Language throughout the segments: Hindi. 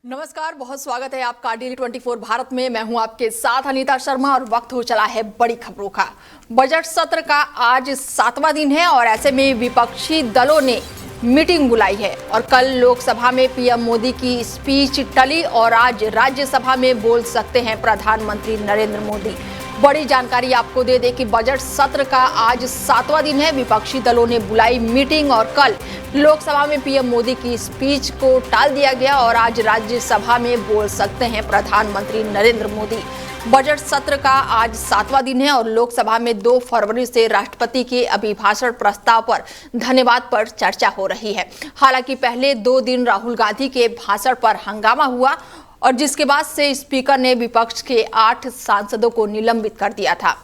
नमस्कार, बहुत स्वागत है आपका डेली 24 भारत में। मैं हूं आपके साथ अनीता शर्मा और वक्त हो चला है बड़ी खबरों का। बजट सत्र का आज 7वां दिन है और ऐसे में विपक्षी दलों ने मीटिंग बुलाई है और कल लोकसभा में पीएम मोदी की स्पीच टली और आज राज्यसभा में बोल सकते हैं प्रधानमंत्री नरेंद्र मोदी। बड़ी जानकारी आपको दे दें कि बजट सत्र का आज 7वां दिन है। विपक्षी दलों ने बुलाई मीटिंग और कल लोकसभा में पीएम मोदी की स्पीच को टाल दिया गया और आज राज्यसभा में बोल सकते हैं प्रधानमंत्री नरेंद्र मोदी। बजट सत्र का आज 7वां दिन है और लोकसभा में 2 फरवरी से राष्ट्रपति के अभिभाषण प्रस्ताव पर धन्यवाद पर चर्चा हो रही है। हालांकि पहले 2 दिन राहुल गांधी के भाषण पर हंगामा हुआ और जिसके बाद से स्पीकर ने विपक्ष के 8 सांसदों को निलंबित कर दिया था।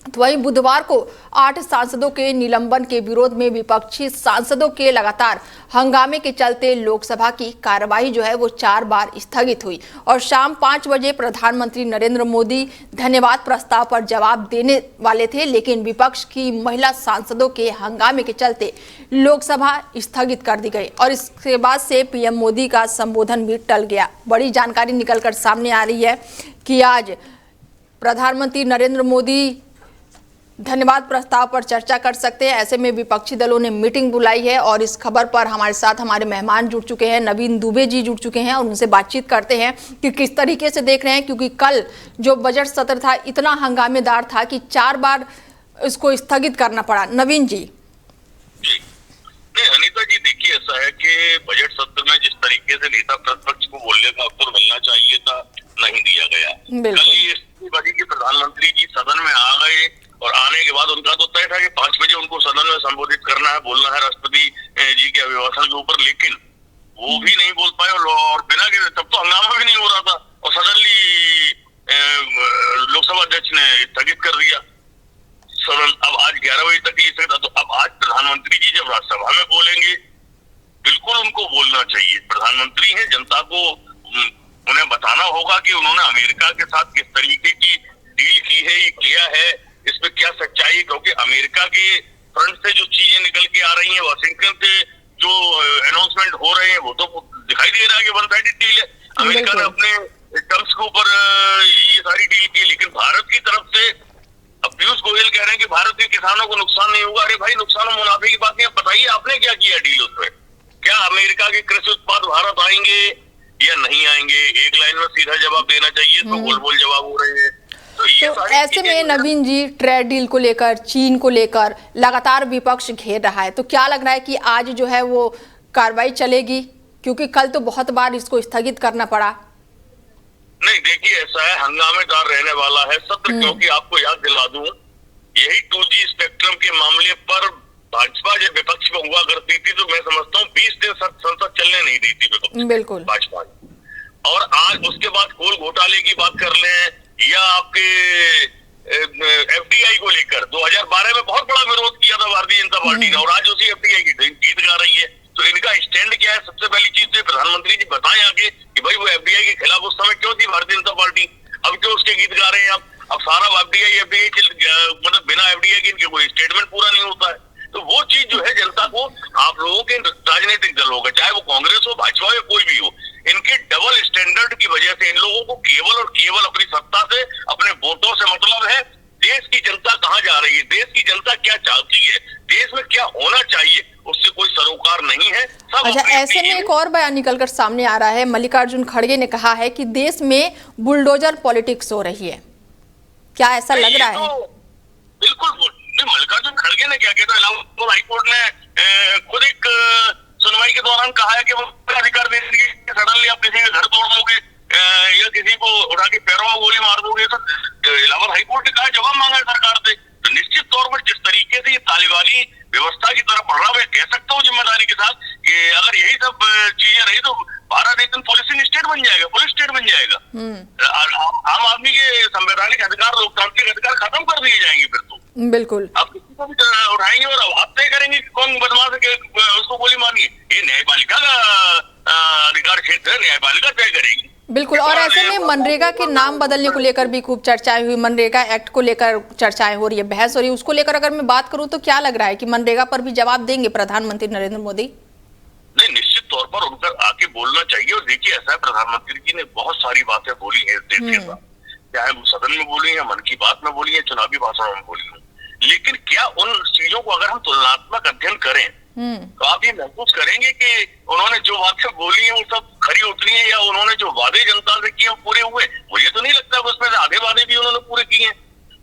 तो वहीं बुधवार को 8 सांसदों के निलंबन के विरोध में विपक्षी सांसदों के लगातार हंगामे के चलते लोकसभा की कार्यवाही जो है वो 4 बार स्थगित हुई और शाम 5 बजे प्रधानमंत्री नरेंद्र मोदी धन्यवाद प्रस्ताव पर जवाब देने वाले थे, लेकिन विपक्ष की महिला सांसदों के हंगामे के चलते लोकसभा स्थगित कर दी गई और इसके बाद से पीएम मोदी का संबोधन भी टल गया। बड़ी जानकारी निकलकर सामने आ रही है कि आज प्रधानमंत्री नरेंद्र मोदी धन्यवाद प्रस्ताव पर चर्चा कर सकते हैं। ऐसे में विपक्षी दलों ने मीटिंग बुलाई है और इस खबर पर हमारे साथ हमारे मेहमान जुड़ चुके हैं। नवीन दुबे जी जुड़ चुके हैं और उनसे बातचीत करते हैं कि किस तरीके से देख रहे हैं, क्योंकि कल जो बजट सत्र था इतना हंगामेदार था कि 4 बार इसको स्थगित करना पड़ा। नवीन जी। नहीं अनीता जी, देखिए ऐसा है कि बजट सत्र में जिस तरीके से नेता प्रतिपक्ष को बोलने का अवसर मिलना चाहिए था, नहीं दिया गया। कल ये बड़ी कि प्रधानमंत्री जी सदन में आ गए और आने के बाद उनका तो तय था कि 5 बजे उनको सदन में संबोधित करना है, बोलना है राष्ट्रपति जी के अभिभाषण के ऊपर, लेकिन वो भी नहीं बोल पाए और बिना के तब तो हंगामा भी नहीं हो रहा था और सडनली लोकसभा अध्यक्ष ने स्थगित कर दिया सदन। अब आज 11 बजे तक ये था, तो अब आज प्रधानमंत्री जी जब राज्यसभा में बोलेंगे, बिल्कुल उनको बोलना चाहिए। प्रधानमंत्री है, जनता को उन्हें बताना होगा कि उन्होंने अमेरिका के साथ किस तरीके की डील की है, ये किया है, इस पे क्या सच्चाई है, क्योंकि अमेरिका के फ्रंट से जो चीजें निकल के आ रही हैं, वाशिंगटन से जो अनाउंसमेंट हो रहे हैं, वो तो दिखाई दे रहा है कि वन साइडेड डील है। अमेरिका ने अपने टर्म्स के ऊपर ये सारी डील की, लेकिन भारत की तरफ से अब पीयूष गोयल कह रहे हैं कि भारत के किसानों को नुकसान नहीं होगा। अरे भाई, नुकसान और मुनाफे की बात नहीं, बताइए आपने क्या किया डील उसमें? क्या अमेरिका के कृषि उत्पाद भारत आएंगे या नहीं आएंगे? एक लाइन में सीधा जवाब देना चाहिए, तो गोल बोल जवाब हो रहे हैं। तो ऐसे में नवीन जी, ट्रेड डील को लेकर, चीन को लेकर लगातार विपक्ष घेर रहा है, तो क्या लग रहा है कि आज जो है वो कार्रवाई चलेगी, क्योंकि कल तो बहुत बार इसको स्थगित करना पड़ा? नहीं, देखिए ऐसा है, हंगामेदार रहने वाला है सत्र, क्योंकि आपको याद दिला दूं, यही 2G स्पेक्ट्रम के मामले पर भाजपा जब विपक्ष में हुआ करती थी, तो मैं समझता हूँ 20 दिन संसद चलने नहीं दी थी विपक्ष, बिल्कुल भाजपा। और आज उसके बाद कोल घोटाले की बात कर लें या आपके FDI को लेकर 2012 में बहुत बड़ा विरोध किया था भारतीय जनता पार्टी ने, और आज उसी FDI की गीत गा रही है। तो इनका स्टैंड क्या है? सबसे पहली चीज तो प्रधानमंत्री जी बताएं आगे कि भाई वो FDI के खिलाफ उस समय क्यों थी भारतीय जनता पार्टी, अब क्यों उसके गीत गा रहे हैं आप? अब सारा FDI मतलब बिना FDI के इनके कोई स्टेटमेंट पूरा नहीं होता है। तो वो चीज जो है जनता को, आप लोगों के राजनीतिक दल होगा, चाहे वो कांग्रेस हो, भाजपा हो या कोई भी हो, इनके डबल स्टैंडर्ड की वजह से इन लोगों को केवल और केवल अपनी सत्ता से, अपने वोटों से मतलब है। देश की जनता कहाँ जा रही है, देश की जनता क्या चाहती है, देश में क्या होना चाहिए, उससे कोई सरोकार नहीं है। सब अच्छा, ऐसे में एक और बयान निकलकर सामने आ रहा है। मल्लिकार्जुन खड़गे ने कहा है कि देश में बुलडोजर पॉलिटिक्स हो रही है। क्या ऐसा लग रहा है? बिल्कुल, मल्लिकार्जुन खड़गे ने क्या किया था, इलाहाबाद हाईकोर्ट ने खुद एक सुनवाई के दौरान कहा है कि वो अधिकार दे देंगे, सडनली आप किसी के घर तोड़ दोगे या किसी को उठा के पैरों में गोली मार दोगे। तो इलाहाबाद हाईकोर्ट ने कहा, जवाब मांगा है सरकार से। तो निश्चित तौर पर जिस तरीके से ये तालिबानी व्यवस्था की तरफ बढ़ रहा है, मैं कह सकता हूँ जिम्मेदारी के साथ कि अगर यही सब चीजें रही तो भारत एक दिन पुलिसिंग स्टेट बन जाएगा, पुलिस स्टेट बन जाएगा। आम आदमी के संवैधानिक अधिकार, लोकतांत्रिक अधिकार खत्म कर दिए जाएंगे फिर तो। बिल्कुल, अब किसी को भी उठाएंगे और आप तय करेंगे कि कौन बदमाश है, उसको गोली मारनी है। ये न्यायपालिका का अधिकार क्षेत्र है, न्यायपालिका तय करेगी। बिल्कुल। और ऐसे में मनरेगा के नाम बदलने को लेकर भी खूब चर्चाएं हुई, मनरेगा एक्ट को लेकर चर्चाएं हो रही है, बहस हो रही है। उसको लेकर अगर मैं बात करूं तो क्या लग रहा है कि मनरेगा पर भी जवाब देंगे प्रधानमंत्री नरेंद्र मोदी? नहीं, निश्चित तौर पर उनका आके बोलना चाहिए। और देखिए ऐसा है, प्रधानमंत्री जी ने बहुत सारी बातें बोली है इस देश के साथ, चाहे वो सदन में बोली है, मन की बात में बोली है, चुनावी भाषणों में बोली है, लेकिन क्या उन चीजों को अगर हम तुलनात्मक अध्ययन करें तो आप ये महसूस करेंगे कि उन्होंने जो बातें बोली है वो सब खरी उतरी है, या उन्होंने जो वादे जनता से किए वो पूरे हुए? मुझे तो नहीं लगता कि उसमें से आधे वादे भी उन्होंने पूरे किए हैं।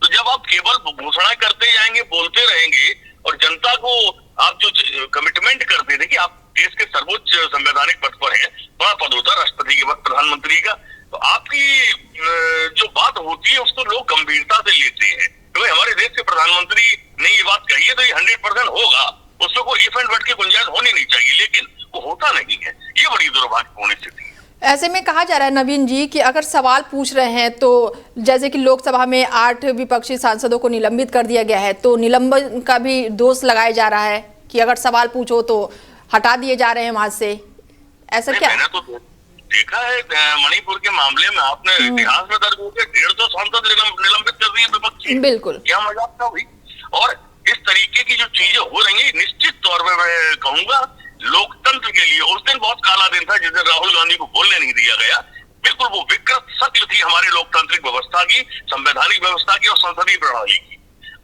तो जब आप केवल घोषणाएं करते जाएंगे, बोलते रहेंगे, और जनता को आप जो कमिटमेंट करते थे कि आप देश के सर्वोच्च संवैधानिक पद पर हैं, बड़ा पद होता है राष्ट्रपति के बाद प्रधानमंत्री का, तो आपकी जो बात होती है उसको लोग गंभीरता से लेते हैं। तो हमारे देश के प्रधानमंत्री ने ये बात कही है तो ये 100% होगा, उसमें कोई इफ एंड बट की गुंजाइश होनी नहीं चाहिए, लेकिन वो होता नहीं है। ये बड़ी दुर्भाग्यपूर्ण स्थिति है। ऐसे में कहा जा रहा है नवीन जी कि अगर सवाल पूछ रहे हैं तो जैसे कि लोकसभा में 8 विपक्षी सांसदों को निलंबित कर दिया गया है, तो निलंबन का भी दोष लगाया जा रहा है कि अगर सवाल पूछो तो हटा दिए जा रहे हैं वहां से। ऐसा क्या? मैंने तो देखा है मणिपुर के मामले में, आपने इतिहास में दर्ज हो गया 150 सांसद निलंबित कर दिए विपक्षी। बिल्कुल, क्या मजाक था भाई। और इस तरीके की जो चीजें हो रही है, निश्चित तौर पर मैं कहूंगा लोकतंत्र के लिए उस दिन बहुत काला दिन था जिस दिन राहुल गांधी को बोलने नहीं दिया गया। बिल्कुल वो विकृत शक्ल थी हमारे लोकतांत्रिक व्यवस्था की, संवैधानिक व्यवस्था की और संसदीय प्रणाली की।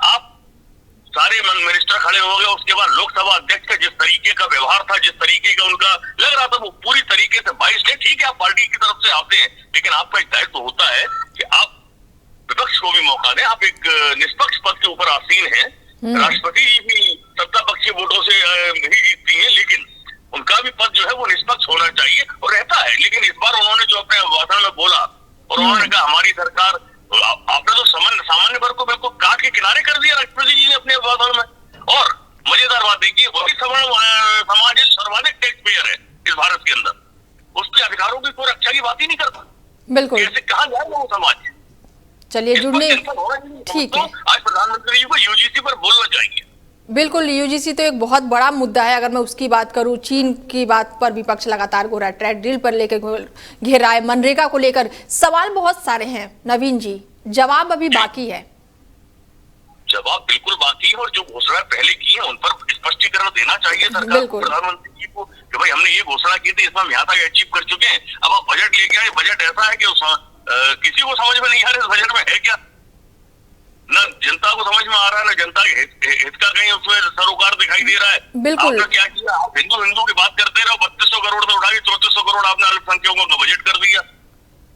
आप सारे मिनिस्टर खड़े हो गए, उसके बाद लोकसभा अध्यक्ष का जिस तरीके का व्यवहार था, जिस तरीके का उनका लग रहा था वो पूरी तरीके से 22 है, ठीक है आप पार्टी की तरफ से आते हैं, लेकिन आपका एक दायित्व होता है कि आप विपक्ष को भी मौका दें। आप एक निष्पक्ष पद के ऊपर आसीन हैं, राष्ट्रपति भी सत्ता पक्षी वोटों से ही जीतती है, लेकिन उनका भी पद जो है वो निष्पक्ष होना चाहिए और रहता है। लेकिन इस बार उन्होंने जो अपने भाषण में बोला और उन्होंने कहा हमारी सरकार, आपने तो सामान्य वर्ग को बिल्कुल काट के किनारे कर दिया राष्ट्रपति जी ने अपने भाषण में। और मजेदार बात देखिए, वही समाज सर्वाधिक टैक्स पेयर है इस भारत के अंदर, उसके अधिकारों की कोई रक्षा की बात ही नहीं करता। बिल्कुल, ऐसे कहा जाएगा वो समाज। चलिए जुड़ने ठीक है, आज प्रधानमंत्री जी को यूजीसी पर बोलना चाहिए। बिल्कुल, यूजीसी तो एक बहुत बड़ा मुद्दा है। अगर मैं उसकी बात करूं, चीन की बात पर विपक्ष लगातार घोरा ट्रेड डील पर लेकर घेर रहा है, मनरेगा को लेकर सवाल बहुत सारे हैं। नवीन जी, जवाब अभी बाकी है। जवाब बिल्कुल बाकी है, और जो घोषणा पहले की है उन पर स्पष्टीकरण देना चाहिए सरकार को, प्रधानमंत्री जी को, कि भाई हमने ये घोषणा की थी, इसमें हम यहाँ तक अचीव कर चुके हैं। अब आप बजट लेके आए, बजट ऐसा है कि किसी को समझ में नहीं आ रहा है बजट में है क्या, न जनता को समझ में आ रहा है, न जनता के हित का कहीं उसमें सरोकार दिखाई दे रहा है। बिल्कुल, आपने क्या किया, आप हिंदू की बात करते रहो, 3200 करोड़ से उठा के 3400 करोड़ आपने अल्पसंख्यकों का बजट कर दिया।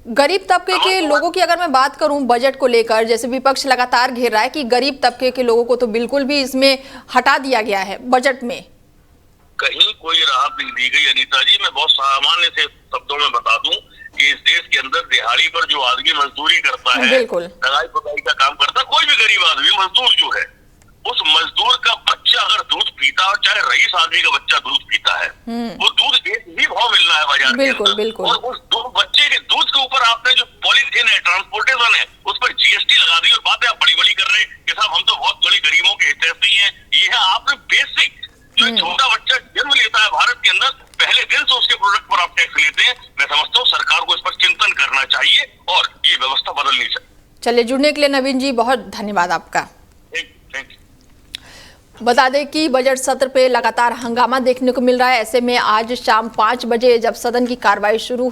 गरीब तबके के लोगों की अगर मैं बात करूं बजट को लेकर, जैसे विपक्ष लगातार घेर रहा है कि गरीब तबके के लोगों को तो बिल्कुल भी इसमें हटा दिया गया है बजट में, कहीं कोई राहत नहीं दी गई। अनीता जी, मैं बहुत सामान्य से शब्दों में बता दूं कि इस देश के अंदर दिहाड़ी पर जो आदमी मजदूरी करता है, दवाई पुताई का काम करता है, कोई भी गरीब आदमी मजदूर जो है, उस मजदूर का बच्चा अगर दूध पीता है, चाहे रईस आदमी का बच्चा दूध पीता है, वो दूध एक ही भाव मिल रहा है बाजार के अंदर। और उस बच्चे के दूध के ऊपर आपने जो पॉलीथीन है, ट्रांसपोर्टेशन है, उस पर जीएसटी लगा दी और बातें आप बड़ी बड़ी कर रहे हैं कि साहब हम तो बहुत बड़े गरीबों के हितैषी हैं। ये है आपने बेसिक, जो छोटा बच्चा जन्म लेता है भारत के अंदर, पहले दिन से उसके प्रोडक्ट पर आप टैक्स लेते हैं। मैं समझता हूँ सरकार को इस पर चिंतन करना चाहिए और ये व्यवस्था बदलनी चाहिए। चलिए, जुड़ने के लिए नवीन जी बहुत धन्यवाद आपका। बता दें कि बजट सत्र पे लगातार हंगामा देखने को मिल रहा है। ऐसे में आज शाम 5 बजे जब सदन की कार्रवाई शुरू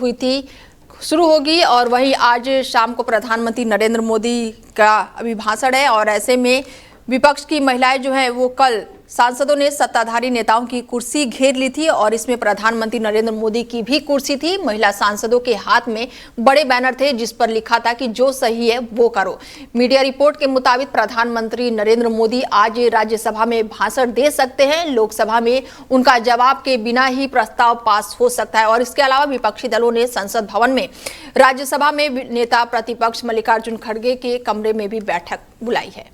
होगी और वहीं आज शाम को प्रधानमंत्री नरेंद्र मोदी का अभिभाषण है, और ऐसे में विपक्ष की महिलाएं जो हैं वो कल सांसदों ने सत्ताधारी नेताओं की कुर्सी घेर ली थी और इसमें प्रधानमंत्री नरेंद्र मोदी की भी कुर्सी थी। महिला सांसदों के हाथ में बड़े बैनर थे जिस पर लिखा था कि जो सही है वो करो। मीडिया रिपोर्ट के मुताबिक प्रधानमंत्री नरेंद्र मोदी आज राज्यसभा में भाषण दे सकते हैं। लोकसभा में उनका जवाब के बिना ही प्रस्ताव पास हो सकता है। और इसके अलावा विपक्षी दलों ने संसद भवन में राज्यसभा में नेता प्रतिपक्ष मल्लिकार्जुन खड़गे के कमरे में भी बैठक बुलाई है।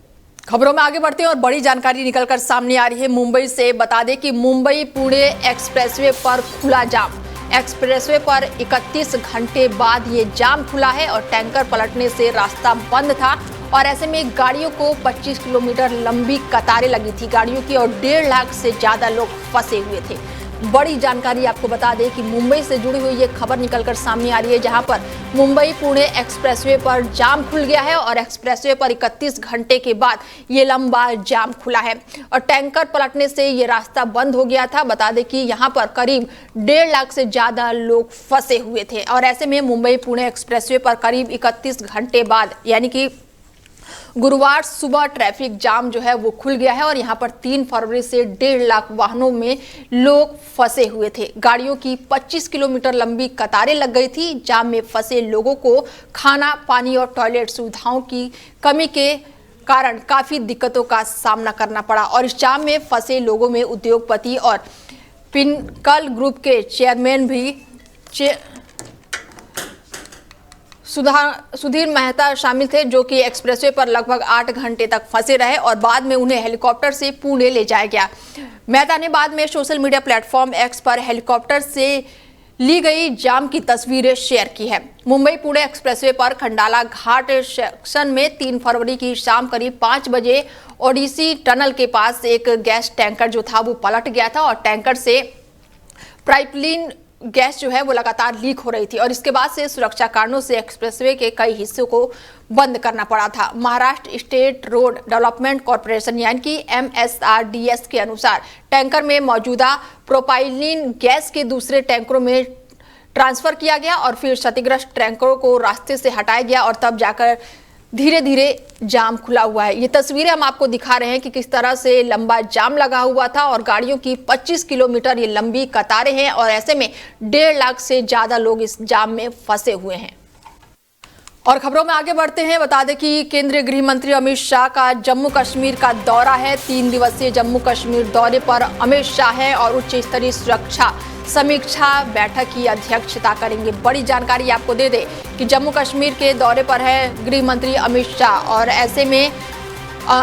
खबरों में आगे बढ़ते हैं और बड़ी जानकारी निकलकर सामने आ रही है मुंबई से। बता दें कि मुंबई पुणे एक्सप्रेसवे पर खुला जाम। एक्सप्रेसवे पर 31 घंटे बाद ये जाम खुला है और टैंकर पलटने से रास्ता बंद था और ऐसे में गाड़ियों को 25 किलोमीटर लंबी कतारें लगी थी गाड़ियों की और 1.5 लाख से ज्यादा लोग फंसे हुए थे। बड़ी जानकारी आपको बता दें कि मुंबई से जुड़ी हुई ये खबर निकलकर सामने आ रही है, जहां पर मुंबई पुणे एक्सप्रेसवे पर जाम खुल गया है और एक्सप्रेसवे पर 31 घंटे के बाद ये लंबा जाम खुला है और टैंकर पलटने से ये रास्ता बंद हो गया था। बता दें कि यहां पर करीब 1.5 लाख से ज्यादा लोग फंसे हुए थे और ऐसे में मुंबई पुणे एक्सप्रेसवे पर करीब 31 घंटे बाद यानी कि गुरुवार सुबह ट्रैफिक जाम जो है वो खुल गया है और यहाँ पर 3 फरवरी से 1.5 लाख वाहनों में लोग फंसे हुए थे। गाड़ियों की 25 किलोमीटर लंबी कतारें लग गई थी। जाम में फंसे लोगों को खाना, पानी और टॉयलेट सुविधाओं की कमी के कारण काफी दिक्कतों का सामना करना पड़ा और इस जाम में फंसे लोगों में उद्योगपति और पिनकल ग्रुप के चेयरमैन भी सुधीर मेहता शामिल थे, जो कि एक्सप्रेसवे पर लगभग 8 घंटे तक फंसे रहे और बाद में उन्हें हेलीकॉप्टर से पुणे ले जाया गया। मेहता ने बाद में सोशल मीडिया प्लेटफॉर्म एक्स पर हेलीकॉप्टर से ली गई जाम की तस्वीरें शेयर की है। मुंबई पुणे एक्सप्रेसवे पर खंडाला घाट सेक्शन में 3 फरवरी की शाम करीब 5 बजे ओडिसी टनल के पास एक गैस टैंकर जो था वो पलट गया था और टैंकर से पाइपलाइन गैस जो है वो लगातार लीक हो रही थी और इसके बाद से सुरक्षा कारणों से एक्सप्रेसवे के कई हिस्सों को बंद करना पड़ा था। Maharashtra state road development corporation यानी कि MSRDC के अनुसार टैंकर में मौजूदा प्रोपाइलिन गैस के दूसरे टैंकरों में ट्रांसफर किया गया और फिर क्षतिग्रस्त टैंकरों को रास्ते से हटाया गया और तब जाकर धीरे धीरे जाम खुला हुआ है। ये तस्वीरें हम आपको दिखा रहे हैं कि किस तरह से लंबा जाम लगा हुआ था और गाड़ियों की 25 किलोमीटर ये लंबी कतारें हैं और ऐसे में 1.5 लाख से ज्यादा लोग इस जाम में फंसे हुए हैं। और खबरों में आगे बढ़ते हैं। बता दें कि केंद्रीय गृह मंत्री अमित शाह का जम्मू कश्मीर का दौरा है। 3 दिवसीय जम्मू कश्मीर दौरे पर अमित शाह है और उच्च स्तरीय सुरक्षा समीक्षा बैठक की अध्यक्षता करेंगे। बड़ी जानकारी आपको दे दें कि जम्मू कश्मीर के दौरे पर है गृह मंत्री अमित शाह और ऐसे में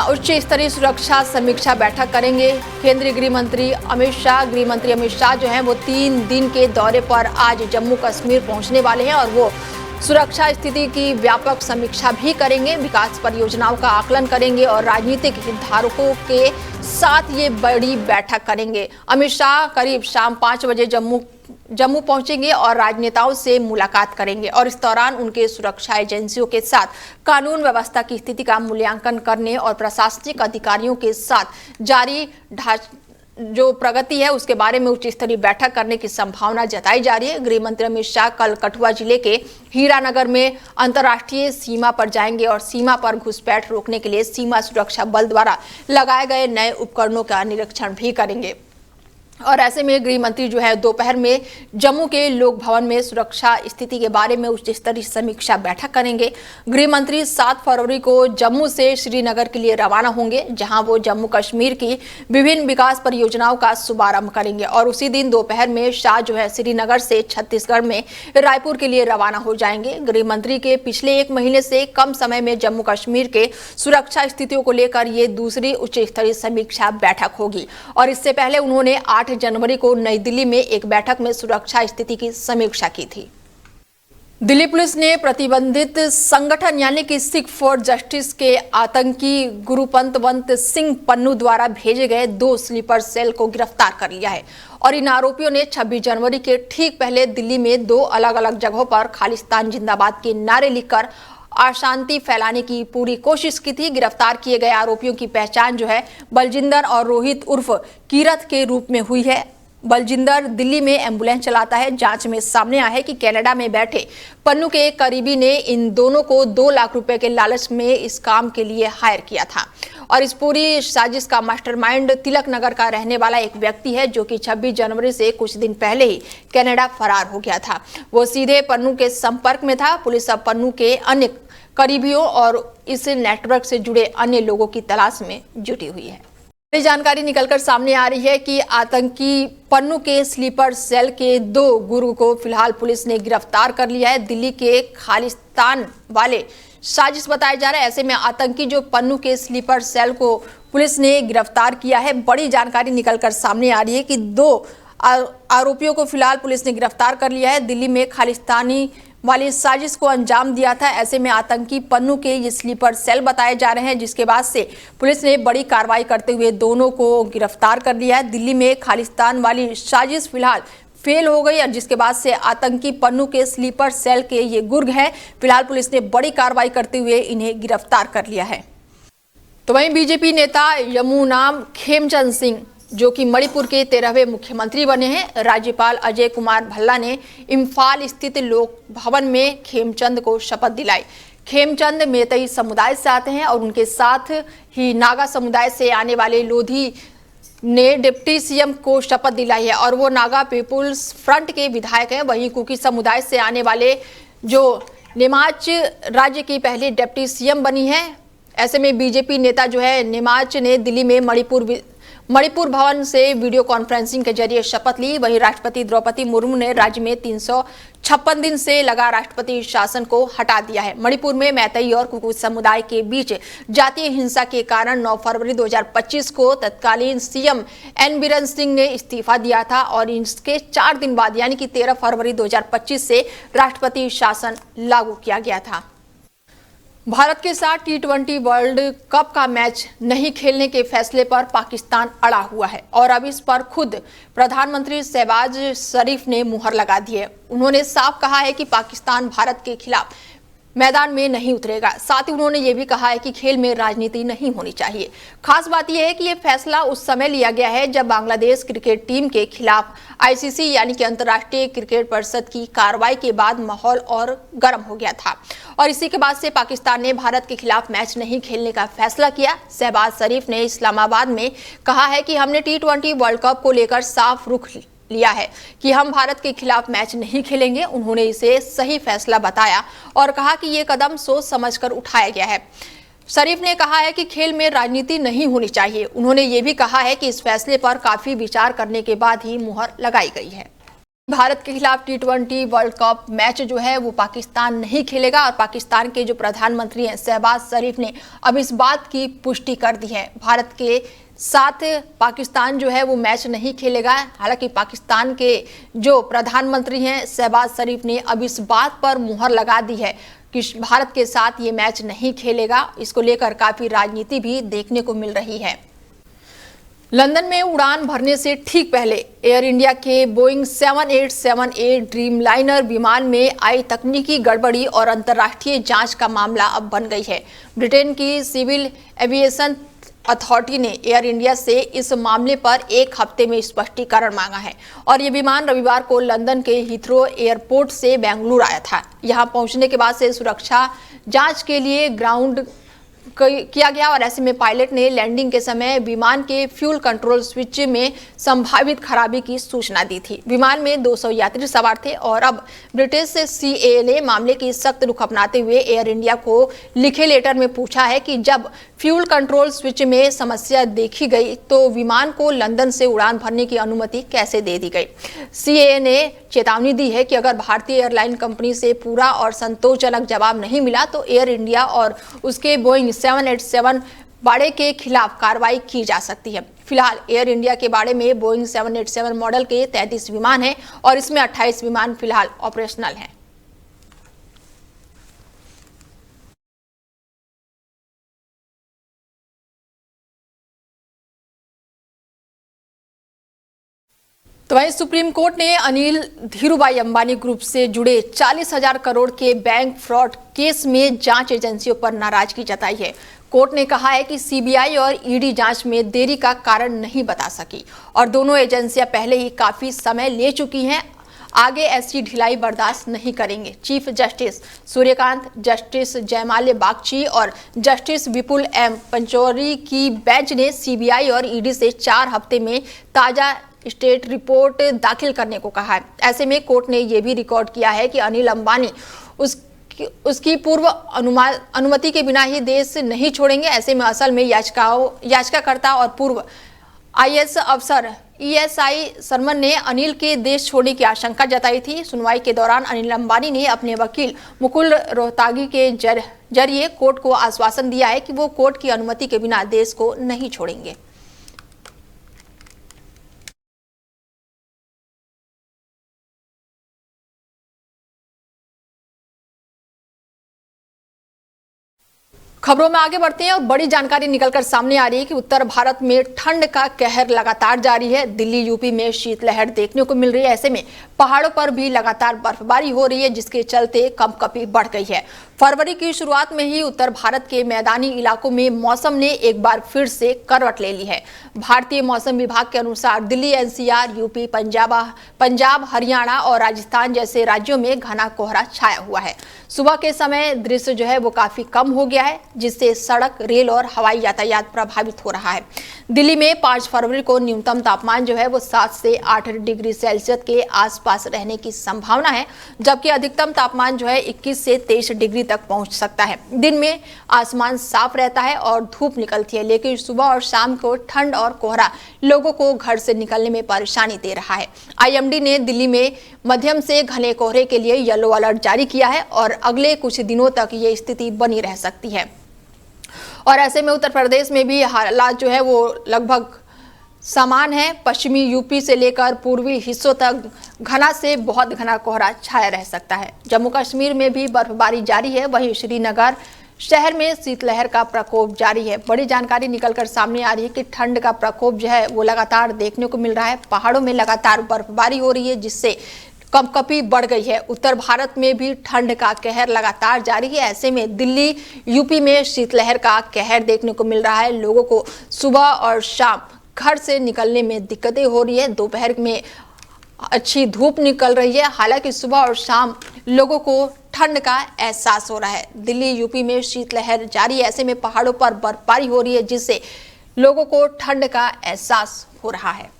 उच्च स्तरीय सुरक्षा समीक्षा बैठक करेंगे केंद्रीय गृह मंत्री अमित शाह जो हैं वो 3 दिन के दौरे पर आज जम्मू कश्मीर पहुंचने वाले हैं और वो सुरक्षा स्थिति की व्यापक समीक्षा भी करेंगे, विकास परियोजनाओं का आकलन करेंगे और राजनीतिक हितधारकों के साथ ये बड़ी बैठक करेंगे। अमित शाह करीब शाम 5 बजे जम्मू पहुंचेंगे और राजनेताओं से मुलाकात करेंगे और इस दौरान उनके सुरक्षा एजेंसियों के साथ कानून व्यवस्था की स्थिति का मूल्यांकन करने और प्रशासनिक अधिकारियों के साथ जारी जो प्रगति है उसके बारे में उच्च स्तरीय बैठक करने की संभावना जताई जा रही है। गृह मंत्री अमित शाह कल कठुआ जिले के हीरानगर में अंतर्राष्ट्रीय सीमा पर जाएंगे और सीमा पर घुसपैठ रोकने के लिए सीमा सुरक्षा बल द्वारा लगाए गए नए उपकरणों का निरीक्षण भी करेंगे और ऐसे में गृह मंत्री जो है दोपहर में जम्मू के लोक भवन में सुरक्षा स्थिति के बारे में उच्च स्तरीय समीक्षा बैठक करेंगे। गृह मंत्री 7 फरवरी को जम्मू से श्रीनगर के लिए रवाना होंगे, जहां वो जम्मू कश्मीर की विभिन्न विकास परियोजनाओं का शुभारंभ करेंगे और उसी दिन दोपहर में शाह जो है श्रीनगर से छत्तीसगढ़ में रायपुर के लिए रवाना हो जाएंगे। गृह मंत्री के पिछले 1 महीने से कम समय में जम्मू कश्मीर के सुरक्षा स्थितियों को लेकर ये दूसरी उच्च स्तरीय समीक्षा बैठक होगी और इससे पहले उन्होंने 8 जनवरी को नई दिल्ली में एक बैठक में सुरक्षा स्थिति की समीक्षा की थी। दिल्ली पुलिस ने प्रतिबंधित संगठन यानी कि सिख फॉर जस्टिस के आतंकी गुरुपंतवंत सिंह पन्नू द्वारा भेजे गए 2 स्लीपर सेल को गिरफ्तार कर लिया है और इन आरोपियों ने 26 जनवरी के ठीक पहले दिल्ली में 2 अलग अलग जगहों पर खालिस्तान जिंदाबाद के नारे लिखकर अशांति फैलाने की पूरी कोशिश की थी। गिरफ्तार किए गए आरोपियों की पहचान जो है बलजिंदर और रोहित उर्फ कीरत के रूप में हुई है। बलजिंदर दिल्ली में एम्बुलेंस चलाता है। जांच में सामने आया है कि कनाडा में बैठे पन्नू के एक करीबी ने इन दोनों को 2 लाख रुपए के लालच में इस काम के लिए हायर किया था और इस पूरी साजिश का मास्टरमाइंड तिलक नगर का रहने वाला एक व्यक्ति है, जो कि 26 जनवरी से कुछ दिन पहले ही कनाडा फरार हो गया था। वो सीधे पन्नू के संपर्क में था। पुलिस अब पन्नू के अन्य करीबियों और इस नेटवर्क से जुड़े अन्य लोगों की तलाश में जुटी हुई है। बड़ी जानकारी निकलकर सामने आ रही है कि आतंकी पन्नू के स्लीपर सेल के 2 गुरु को फिलहाल पुलिस ने गिरफ्तार कर लिया है। दिल्ली के खालिस्तान वाले साजिश बताया जा रहा है। ऐसे में आतंकी जो पन्नू के स्लीपर सेल को पुलिस ने गिरफ्तार किया है। बड़ी जानकारी निकलकर सामने आ रही है कि 2 आरोपियों को फिलहाल पुलिस ने गिरफ्तार कर लिया है। दिल्ली में खालिस्तानी वाली साजिश को अंजाम दिया था। ऐसे में आतंकी पन्नू के ये स्लीपर सेल बताए जा रहे हैं, जिसके बाद से पुलिस ने बड़ी कार्रवाई करते हुए दोनों को गिरफ्तार कर लिया है। दिल्ली में खालिस्तान वाली साजिश फिलहाल फेल हो गई और जिसके बाद से आतंकी पन्नू के स्लीपर सेल के ये गुर्ग हैं। फिलहाल पुलिस ने बड़ी कार्रवाई करते हुए इन्हें गिरफ्तार कर लिया है। तो वहीं बीजेपी नेता यमुनाम खेमचंद सिंह, जो कि मणिपुर के 13वें मुख्यमंत्री बने हैं, राज्यपाल अजय कुमार भल्ला ने इम्फाल स्थित लोक भवन में खेमचंद को शपथ दिलाई। खेमचंद मेतई समुदाय से आते हैं और उनके साथ ही नागा समुदाय से आने वाले लोधी ने डिप्टी सीएम को शपथ दिलाई है और वो नागा पीपुल्स फ्रंट के विधायक हैं। वहीं कुकी समुदाय से आने वाले जो नेमाच राज्य की पहली डिप्टी सीएम बनी है। ऐसे में बीजेपी नेता जो है नेमाच ने दिल्ली में मणिपुर भवन से वीडियो कॉन्फ्रेंसिंग के जरिए शपथ ली। वहीं राष्ट्रपति द्रौपदी मुर्मू ने राज्य में 356 दिन से लगा राष्ट्रपति शासन को हटा दिया है। मणिपुर में मैतेई और कुकी समुदाय के बीच जातीय हिंसा के कारण 9 फरवरी 2025 को तत्कालीन सीएम एन बीरेन सिंह ने इस्तीफा दिया था और इसके 4 दिन बाद यानी कि 13 फरवरी 2025 से राष्ट्रपति शासन लागू किया गया था। भारत के साथ T20 वर्ल्ड कप का मैच नहीं खेलने के फैसले पर पाकिस्तान अड़ा हुआ है और अब इस पर खुद प्रधानमंत्री शहबाज शरीफ ने मुहर लगा दी है। उन्होंने साफ कहा है कि पाकिस्तान भारत के खिलाफ मैदान में नहीं उतरेगा। साथ ही उन्होंने ये भी कहा है कि खेल में राजनीति नहीं होनी चाहिए। खास बात यह है कि ये फैसला उस समय लिया गया है जब बांग्लादेश क्रिकेट टीम के खिलाफ ICC यानी कि अंतर्राष्ट्रीय क्रिकेट परिषद की कार्रवाई के बाद माहौल और गर्म हो गया था और इसी के बाद से पाकिस्तान ने भारत के खिलाफ मैच नहीं खेलने का फैसला किया। शहबाज शरीफ ने इस्लामाबाद में कहा है कि हमने T20 वर्ल्ड कप को लेकर साफ रुख लिया है कि हम भारत के खिलाफ मैच नहीं खेलेंगे। उन्होंने इसे सही फैसला बताया और कहा कि ये कदम सोच समझकर उठाया गया है। शरीफ ने कहा है कि खेल में राजनीति नहीं होनी चाहिए। उन्होंने ये भी कहा है कि इस फैसले पर काफी विचार करने के बाद ही मुहर लगाई गई है। भारत के खिलाफ T20 वर्ल्ड कप मैच जो है वो पाकिस्तान नहीं खेलेगा और पाकिस्तान के जो प्रधानमंत्री हैं शहबाज शरीफ ने अब इस बात की पुष्टि कर दी है। भारत के साथ पाकिस्तान जो है वो मैच नहीं खेलेगा। हालांकि पाकिस्तान के जो प्रधानमंत्री हैं शहबाज शरीफ ने अब इस बात पर मुहर लगा दी है कि भारत के साथ ये मैच नहीं खेलेगा। इसको लेकर काफी राजनीति भी देखने को मिल रही है। लंदन में उड़ान भरने से ठीक पहले एयर इंडिया के बोइंग 7878 ड्रीमलाइनर विमान में आई तकनीकी गड़बड़ी और अंतर्राष्ट्रीय जांच का मामला अब बन गई है। ब्रिटेन की सिविल एविएशन अथॉरिटी ने एयर इंडिया से इस मामले पर 1 हफ्ते में स्पष्टीकरण मांगा है और ये विमान रविवार को लंदन के हीथ्रो एयरपोर्ट से बेंगलुरु आया था। यहां पहुंचने के बाद से सुरक्षा जांच के लिए ग्राउंड किया गया और ऐसे में पायलट ने लैंडिंग के समय विमान के फ्यूल कंट्रोल स्विच में संभावित खराबी की सूचना दी थी। विमान में 200 यात्री सवार थे और अब ब्रिटिश CAA ने मामले की सख्त रुख अपनाते हुए एयर इंडिया को लिखे लेटर में पूछा है कि जब फ्यूल कंट्रोल स्विच में समस्या देखी गई तो विमान को लंदन से उड़ान भरने की अनुमति कैसे दे दी गई। CAA ने चेतावनी दी है कि अगर भारतीय एयरलाइन कंपनी से पूरा और संतोषजनक जवाब नहीं मिला तो एयर इंडिया और उसके बोइंग 787 बाड़े के खिलाफ कार्रवाई की जा सकती है। फिलहाल एयर इंडिया के बाड़े में बोइंग 787 मॉडल के 33 विमान हैं और इसमें 28 विमान फिलहाल ऑपरेशनल हैं। तो वहीं सुप्रीम कोर्ट ने अनिल धीरूभाई अंबानी ग्रुप से जुड़े 40,000 करोड़ के बैंक फ्रॉड केस में जांच एजेंसियों पर नाराजगी जताई है। कोर्ट ने कहा है कि CBI और ED जांच में देरी का कारण नहीं बता सकी और दोनों एजेंसियां पहले ही काफी समय ले चुकी हैं। आगे ऐसी ढिलाई बर्दाश्त नहीं करेंगे। Chief justice Suryakant, justice Joymalya Bagchi और जस्टिस विपुल M पंचौरी की बेंच ने CBI और ED से 4 हफ्ते में ताजा स्टेट रिपोर्ट दाखिल करने को कहा है। ऐसे में कोर्ट ने यह भी रिकॉर्ड किया है कि अनिल अंबानी उसकी पूर्व अनुमति के बिना ही देश नहीं छोड़ेंगे। ऐसे में असल में याचिकाकर्ता और पूर्व IAS अफसर ESI सरमन ने अनिल के देश छोड़ने की आशंका जताई थी। सुनवाई के दौरान अनिल अंबानी ने अपने वकील मुकुल रोहतागी के जरिए कोर्ट को आश्वासन दिया है कि वो कोर्ट की अनुमति के बिना देश को नहीं छोड़ेंगे। खबरों में आगे बढ़ते हैं और बड़ी जानकारी निकलकर सामने आ रही है कि उत्तर भारत में ठंड का कहर लगातार जारी है। दिल्ली यूपी में शीतलहर देखने को मिल रही है। ऐसे में पहाड़ों पर भी लगातार बर्फबारी हो रही है, जिसके चलते कंपकपी बढ़ गई है। फरवरी की शुरुआत में ही उत्तर भारत के मैदानी इलाकों में मौसम ने एक बार फिर से करवट ले ली है। भारतीय मौसम विभाग के अनुसार दिल्ली, एनसीआर, यूपी, पंजाब, हरियाणा और राजस्थान जैसे राज्यों में घना कोहरा छाया हुआ है। सुबह के समय दृश्य जो है वो काफी कम हो गया है, जिससे सड़क, रेल और हवाई यातायात प्रभावित हो रहा है। दिल्ली में 5 फरवरी को न्यूनतम तापमान जो है वो 7 से 8 डिग्री सेल्सियस के आसपास रहने की संभावना है, जबकि अधिकतम तापमान जो है 21 से 23 डिग्री तक पहुंच सकता है। दिन में आसमान साफ रहता है और धूप निकलती है, लेकिन सुबह और शाम को ठंड और कोहरा लोगों को घर से निकलने में परेशानी दे रहा है। आईएमडी ने दिल्ली में मध्यम से घने कोहरे के लिए येलो अलर्ट जारी किया है और अगले कुछ दिनों तक ये स्थिति बनी रह सकती है। और ऐसे में उत्तर प्रदेश में भी हालात जो है वो लगभग समान है। पश्चिमी यूपी से लेकर पूर्वी हिस्सों तक घना से बहुत घना कोहरा छाया रह सकता है। जम्मू कश्मीर में भी बर्फबारी जारी है। वहीं श्रीनगर शहर में शीतलहर का प्रकोप जारी है। बड़ी जानकारी निकलकर सामने आ रही है कि ठंड का प्रकोप जो है वो लगातार देखने को मिल रहा है। पहाड़ों में लगातार बर्फबारी हो रही है, जिससे कंपकपी बढ़ गई है। उत्तर भारत में भी ठंड का कहर लगातार जारी है। ऐसे में दिल्ली, यूपी में शीतलहर का कहर देखने को मिल रहा है। लोगों को सुबह और शाम घर से निकलने में दिक्कतें हो रही है। दोपहर में अच्छी धूप निकल रही है। हालांकि सुबह और शाम लोगों को ठंड का एहसास हो रहा है। दिल्ली, यूपी में शीतलहर जारी है। ऐसे में पहाड़ों पर बर्फबारी हो रही है, जिससे लोगों को ठंड का एहसास हो रहा है।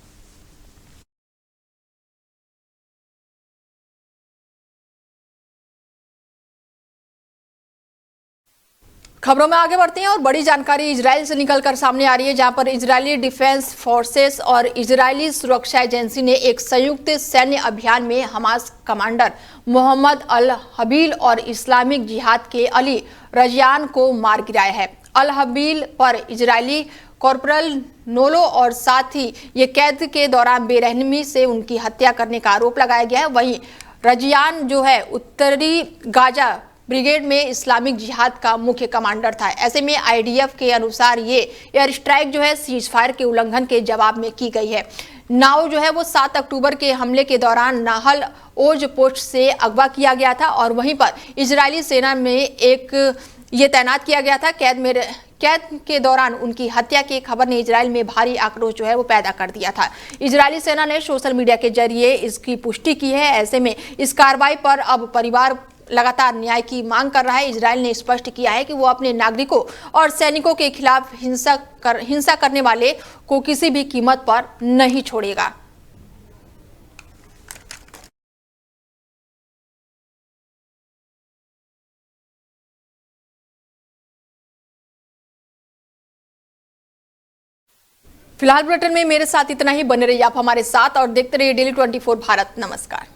खबरों में आगे बढ़ते हैं और बड़ी जानकारी इजराइल से निकलकर सामने आ रही है, जहां पर इजरायली डिफेंस फोर्सेस और इजरायली सुरक्षा एजेंसी ने एक संयुक्त सैन्य अभियान में हमास कमांडर मोहम्मद अल हबील और इस्लामिक जिहाद के अली रजियान को मार गिराया है। अल हबील पर इजरायली कॉर्पोरल नोलो और साथ ही ये कैद के दौरान बेरहमी से उनकी हत्या करने का आरोप लगाया गया है। वहीं रजियान जो है उत्तरी गाजा ब्रिगेड में इस्लामिक जिहाद का मुख्य कमांडर था। ऐसे में आईडीएफ के अनुसार ये एयर स्ट्राइक जो है सीज फायर के उल्लंघन के जवाब में की गई है। नाव जो है वो 7 अक्टूबर के हमले के दौरान नाहल ओज पोस्ट से अगवा किया गया था और वहीं पर इजरायली सेना में एक ये तैनात किया गया था। कैद के दौरान उनकी हत्या की खबर ने इजराइल में भारी आक्रोश जो है वो पैदा कर दिया था। इजरायली सेना ने सोशल मीडिया के जरिए इसकी पुष्टि की है। ऐसे में इस कार्रवाई पर अब परिवार लगातार न्याय की मांग कर रहा है। इजराइल ने स्पष्ट किया है कि वो अपने नागरिकों और सैनिकों के खिलाफ हिंसा करने वाले को किसी भी कीमत पर नहीं छोड़ेगा। फिलहाल बुलेटिन में मेरे साथ इतना ही। बने रहिए आप हमारे साथ और देखते रहिए डेली 24 भारत। नमस्कार।